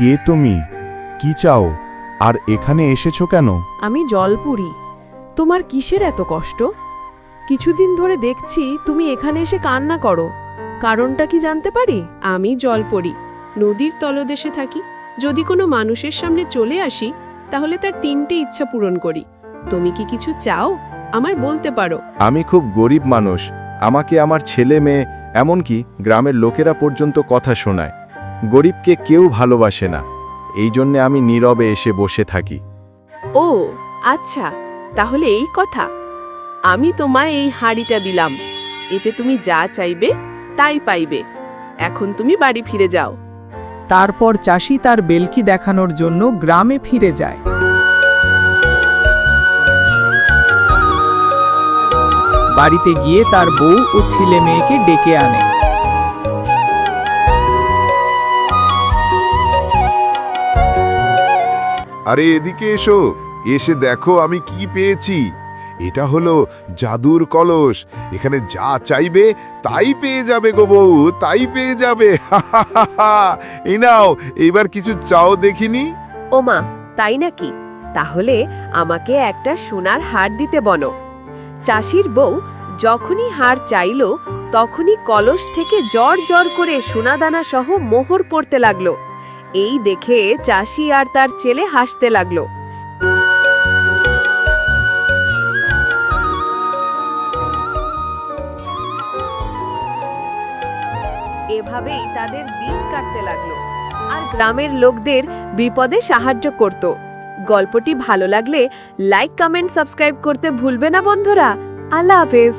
কে তুমি? কি চাও? আর এখানে এসেছো কেন? আমি জলপুরি। তোমার কিসের এত কষ্ট? কিছুদিন ধরে দেখছি তুমি এখানে এসে কান্না করো। কারণটা কি জানতে পারি? আমি জলপরি, নদীর তলদেশে থাকি। যদি কোনো মানুষের সামনে চলে আসি তাহলে তার 3টে ইচ্ছা পূরণ করি। তুমি কি কিছু চাও? আমার বলতে পারো। আমি খুব গরিব মানুষ। আমাকে আমার ছেলে মেয়ে, এমনকি গ্রামের লোকেরা পর্যন্ত কথা শোনায়। গরিবকে কেউ ভালোবাসে না, এই জন্যে আমি নীরবে এসে বসে থাকি। ও আচ্ছা, তাহলে এই কথা। আমি তোমায় এই হাঁড়িটা দিলাম, এতে তুমি যা চাইবে তাই পাইবে। এখন তুমি বাড়ি ফিরে যাও। তারপর চাষি তার বেলকি দেখানোর জন্য গ্রামে ফিরে যায়। বাড়িতে গিয়ে তার বউ ও ছেলে মেয়েকে ডেকে আনে। আরে এদিকে এসো, এসে দেখো আমি কি পেয়েছি। এটা হলো জাদুর কলস। এখানে যা চাইবে তাই পেয়ে যাবে গো বউ, তাই পেয়ে যাবে। এই নাও, এবার কিছু চাও দেখিনি। ওমা, তাই নাকি? তাহলে আমাকে একটা সোনার হার দিতে বলো। চাষির বউ যখনই হার চাইল তখনই কলস থেকে জর জর করে সোনাদানা সহ মোহর পড়তে লাগলো। এই দেখে চাষি আর তার ছেলে হাসতে লাগলো। এভাবেই তাদের দিন কাটতে লাগলো আর গ্রামের লোকদের বিপদে সাহায্য করত। গল্পটি ভালো লাগলে লাইক, কমেন্ট, সাবস্ক্রাইব করতে ভুলবে না বন্ধুরা। আল্লাহ হাফেজ।